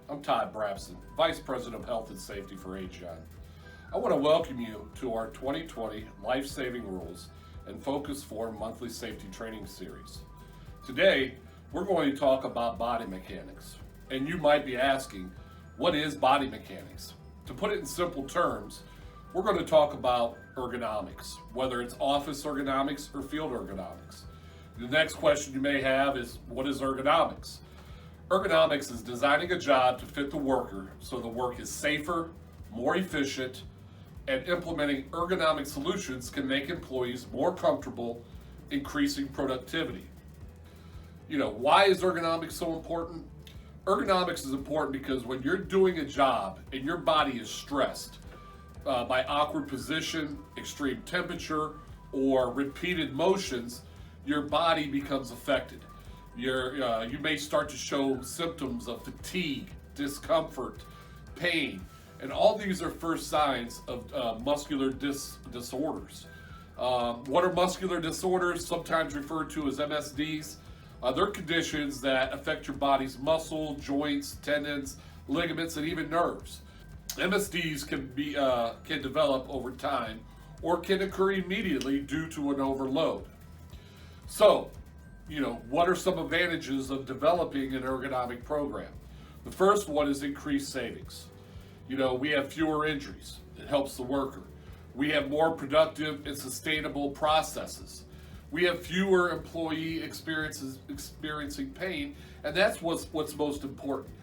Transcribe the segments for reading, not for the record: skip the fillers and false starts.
I'm Todd Brabson, Vice President of Health and Safety for AGION. I want to welcome you to our 2020 Life-Saving Rules and Focus 4 monthly safety training series. Today, we're going to talk about body mechanics. And you might be asking, what is body mechanics? To put it in simple terms, we're going to talk about ergonomics, whether it's office ergonomics or field ergonomics. The next question you may have is, what is ergonomics? Ergonomics is designing a job to fit the worker so the work is safer, more efficient, and implementing ergonomic solutions can make employees more comfortable, increasing productivity. Why is ergonomics so important? Ergonomics is important because when you're doing a job and your body is stressed by awkward position, extreme temperature, or repeated motions, your body becomes affected. You may start to show symptoms of fatigue, discomfort, pain, and all these are first signs of muscular disorders. What are muscular disorders? Sometimes referred to as MSDs. They're conditions that affect your body's muscle, joints, tendons, ligaments, and even nerves. MSDs can develop over time or can occur immediately due to an overload. So, what are some advantages of developing an ergonomic program? The first one is increased savings. We have fewer injuries. It helps the worker. We have more productive and sustainable processes. We have fewer employee experiencing pain, and that's what's most important.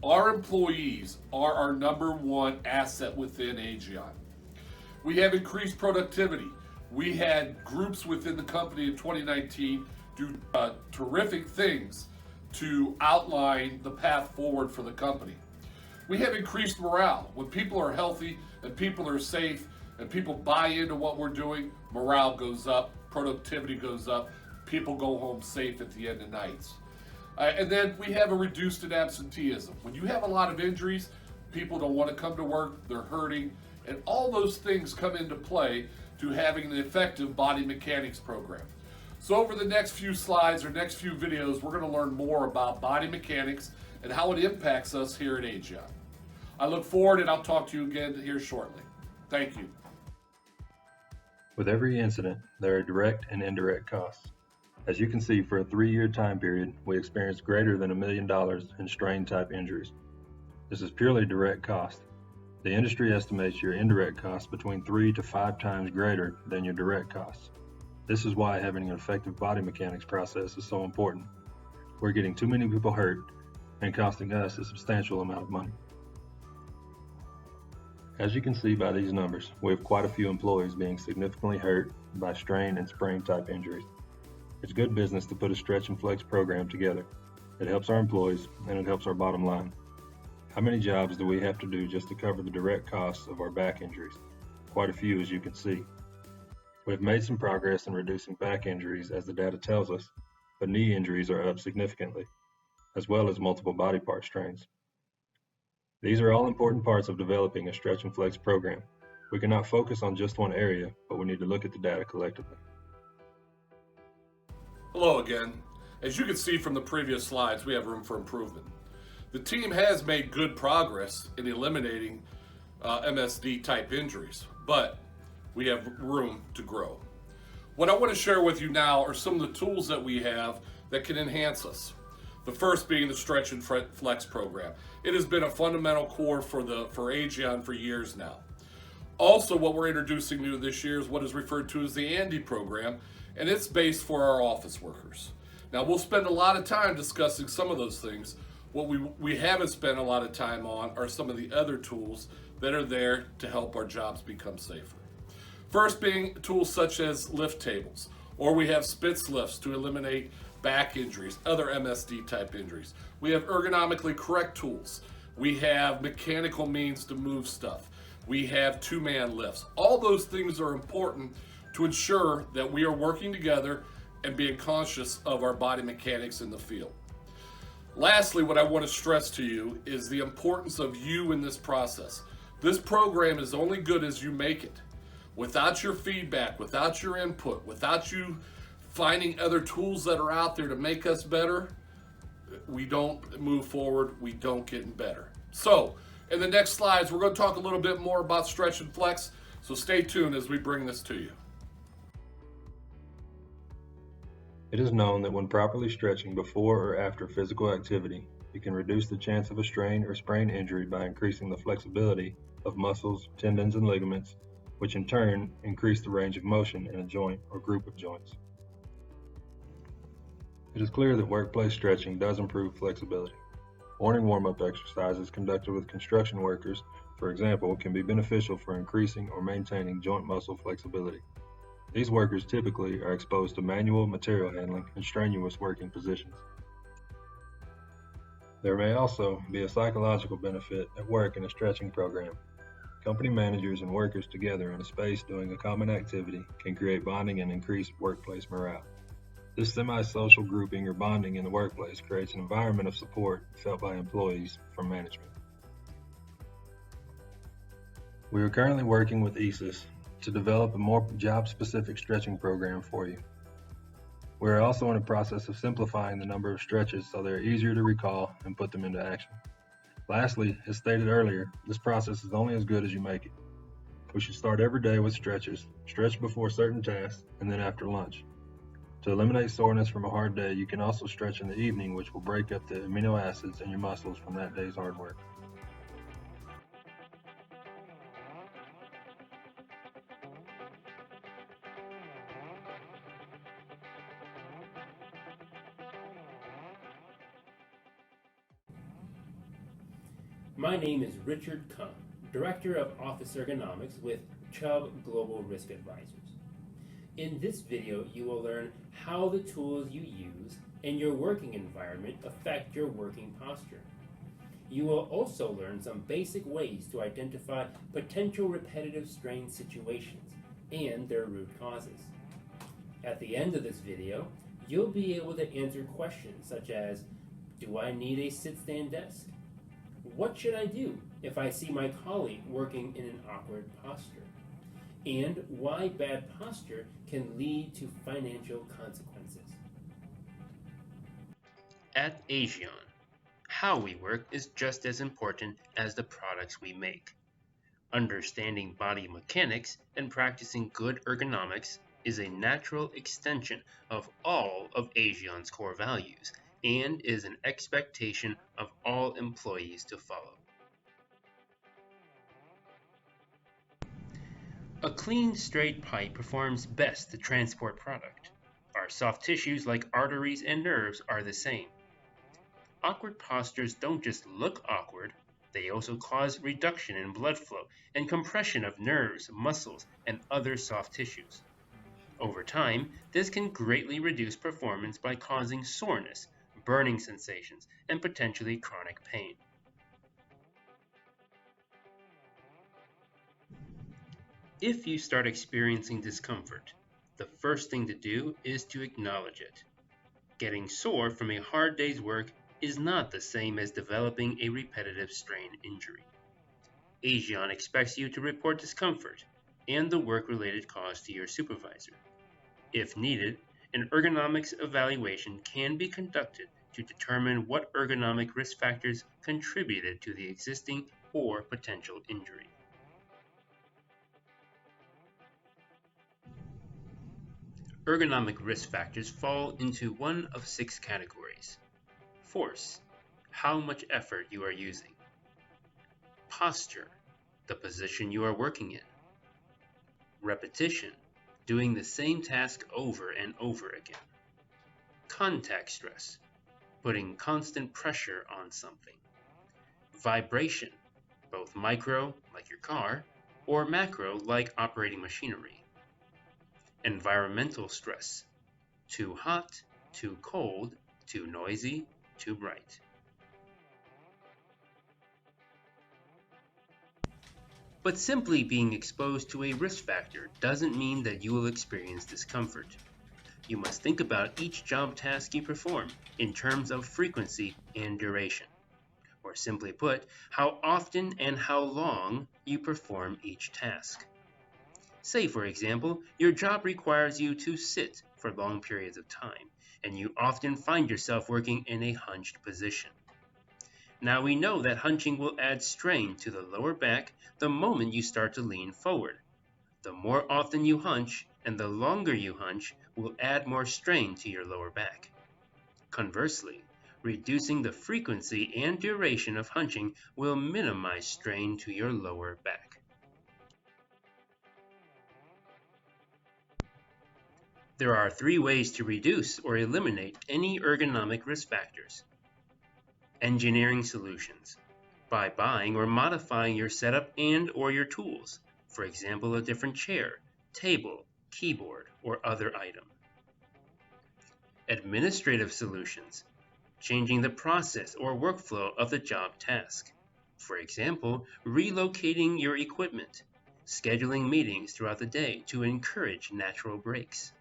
Our employees are our number one asset within AGION. We have increased productivity. We had groups within the company in 2019 do terrific things to outline the path forward for the company. We have increased morale. When people are healthy and people are safe and people buy into what we're doing, morale goes up, productivity goes up, people go home safe at the end of nights. And then we have a reduced in absenteeism. When you have a lot of injuries, people don't want to come to work, they're hurting, and all those things come into play to having an effective body mechanics program. So over the next few slides or next few videos, we're going to learn more about body mechanics and how it impacts us here at AGION. I look forward, and I'll talk to you again here shortly. Thank you. With every incident, there are direct and indirect costs. As you can see, for a 3-year time period, we experienced greater than $1 million in strain-type injuries. This is purely direct cost. The industry estimates your indirect costs between 3 to 5 times greater than your direct costs. This is why having an effective body mechanics process is so important. We're getting too many people hurt and costing us a substantial amount of money. As you can see by these numbers, we have quite a few employees being significantly hurt by strain and sprain type injuries. It's good business to put a stretch and flex program together. It helps our employees and it helps our bottom line. How many jobs do we have to do just to cover the direct costs of our back injuries? Quite a few, as you can see. We've made some progress in reducing back injuries as the data tells us, but knee injuries are up significantly, as well as multiple body part strains. These are all important parts of developing a stretch and flex program. We cannot focus on just one area, but we need to look at the data collectively. Hello again. As you can see from the previous slides, we have room for improvement. The team has made good progress in eliminating MSD type injuries, but we have room to grow. What I want to share with you now are some of the tools that we have that can enhance us. The first being the Stretch and Flex program. It has been a fundamental core for AGION for years now. Also, what we're introducing new this year is what is referred to as the Andy program, and it's based for our office workers. Now, we'll spend a lot of time discussing some of those things. What we haven't spent a lot of time on are some of the other tools that are there to help our jobs become safer. First being tools such as lift tables, or we have Spitz lifts to eliminate back injuries, other MSD type injuries. We have ergonomically correct tools. We have mechanical means to move stuff. We have 2-man lifts. All those things are important to ensure that we are working together and being conscious of our body mechanics in the field. Lastly, what I want to stress to you is the importance of you in this process. This program is only good as you make it. Without your feedback, without your input, without you finding other tools that are out there to make us better, we don't move forward, we don't get better. So, in the next slides, we're going to talk a little bit more about stretch and flex. So stay tuned as we bring this to you. It is known that when properly stretching before or after physical activity, it can reduce the chance of a strain or sprain injury by increasing the flexibility of muscles, tendons, and ligaments, which in turn increase the range of motion in a joint or group of joints. It is clear that workplace stretching does improve flexibility. Morning warm-up exercises conducted with construction workers, for example, can be beneficial for increasing or maintaining joint muscle flexibility. These workers typically are exposed to manual material handling and strenuous working positions. There may also be a psychological benefit at work in a stretching program. Company managers and workers together in a space doing a common activity can create bonding and increase workplace morale. This semi-social grouping or bonding in the workplace creates an environment of support felt by employees from management. We are currently working with ESIS to develop a more job-specific stretching program for you. We are also in the process of simplifying the number of stretches so they are easier to recall and put them into action. Lastly, as stated earlier, this process is only as good as you make it. We should start every day with stretches, stretch before certain tasks, and then after lunch. To eliminate soreness from a hard day, you can also stretch in the evening, which will break up the amino acids in your muscles from that day's hard work. My name is Richard Kuhn, Director of Office Ergonomics with Chubb Global Risk Advisors. In this video, you will learn how the tools you use and your working environment affect your working posture. You will also learn some basic ways to identify potential repetitive strain situations and their root causes. At the end of this video, you'll be able to answer questions such as, do I need a sit-stand desk? What should I do if I see my colleague working in an awkward posture? And why bad posture can lead to financial consequences. At Aegon, how we work is just as important as the products we make. Understanding body mechanics and practicing good ergonomics is a natural extension of all of Aegon's core values and is an expectation of all employees to follow. A clean, straight pipe performs best to transport product. Our soft tissues like arteries and nerves are the same. Awkward postures don't just look awkward, they also cause reduction in blood flow and compression of nerves, muscles, and other soft tissues. Over time, this can greatly reduce performance by causing soreness, burning sensations, and potentially chronic pain. If you start experiencing discomfort, the first thing to do is to acknowledge it. Getting sore from a hard day's work is not the same as developing a repetitive strain injury. Aegon expects you to report discomfort and the work-related cause to your supervisor. If needed, an ergonomics evaluation can be conducted to determine what ergonomic risk factors contributed to the existing or potential injury. Ergonomic risk factors fall into one of 6 categories. Force, how much effort you are using. Posture, the position you are working in. Repetition, doing the same task over and over again. Contact stress, putting constant pressure on something. Vibration, both micro, like your car, or macro, like operating machinery. Environmental stress, too hot, too cold, too noisy, too bright. But simply being exposed to a risk factor doesn't mean that you will experience discomfort. You must think about each job task you perform in terms of frequency and duration. Or simply put, how often and how long you perform each task. Say, for example, your job requires you to sit for long periods of time, and you often find yourself working in a hunched position. Now we know that hunching will add strain to the lower back the moment you start to lean forward. The more often you hunch and the longer you hunch will add more strain to your lower back. Conversely, reducing the frequency and duration of hunching will minimize strain to your lower back. There are 3 ways to reduce or eliminate any ergonomic risk factors. Engineering solutions, by buying or modifying your setup and or your tools, for example a different chair, table, keyboard, or other item. Administrative solutions, changing the process or workflow of the job task, for example relocating your equipment, scheduling meetings throughout the day to encourage natural breaks.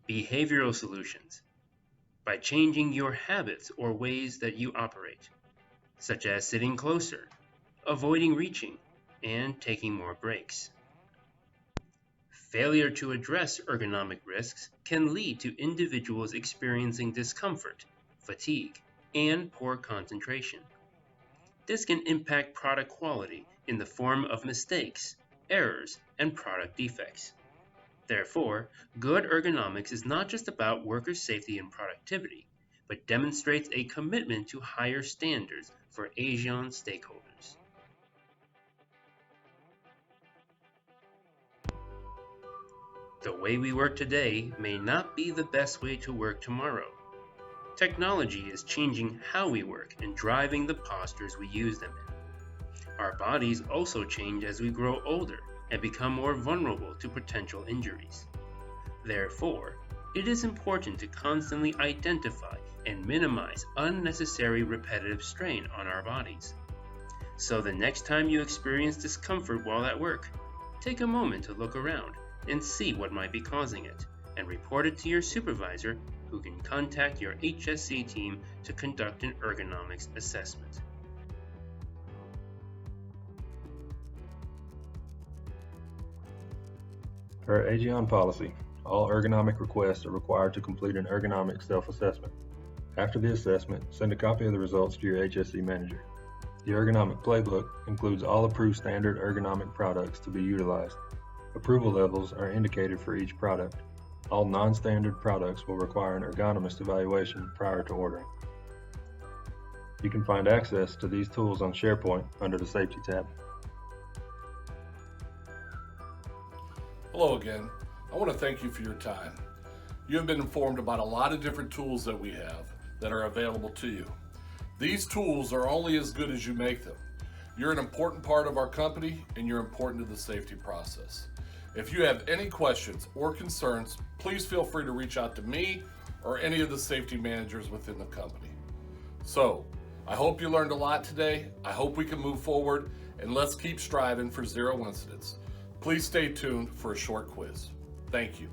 Behavioral solutions, by changing your habits or ways that you operate, such as sitting closer, avoiding reaching, and taking more breaks. Failure to address ergonomic risks can lead to individuals experiencing discomfort, fatigue, and poor concentration. This can impact product quality in the form of mistakes, errors, and product defects. Therefore, good ergonomics is not just about worker safety and productivity, but demonstrates a commitment to higher standards for ASEAN stakeholders. The way we work today may not be the best way to work tomorrow. Technology is changing how we work and driving the postures we use them in. Our bodies also change as we grow older and become more vulnerable to potential injuries. Therefore, it is important to constantly identify and minimize unnecessary repetitive strain on our bodies. So the next time you experience discomfort while at work, take a moment to look around and see what might be causing it, and report it to your supervisor, who can contact your HSC team to conduct an ergonomics assessment. Per ASEAN policy, all ergonomic requests are required to complete an ergonomic self-assessment. After the assessment, send a copy of the results to your HSC manager. The ergonomic playbook includes all approved standard ergonomic products to be utilized. Approval levels are indicated for each product. All non-standard products will require an ergonomist evaluation prior to ordering. You can find access to these tools on SharePoint under the Safety tab. Hello again. I want to thank you for your time. You have been informed about a lot of different tools that we have that are available to you. These tools are only as good as you make them. You're an important part of our company and you're important to the safety process. If you have any questions or concerns, please feel free to reach out to me or any of the safety managers within the company. So, I hope you learned a lot today. I hope we can move forward and let's keep striving for zero incidents. Please stay tuned for a short quiz. Thank you.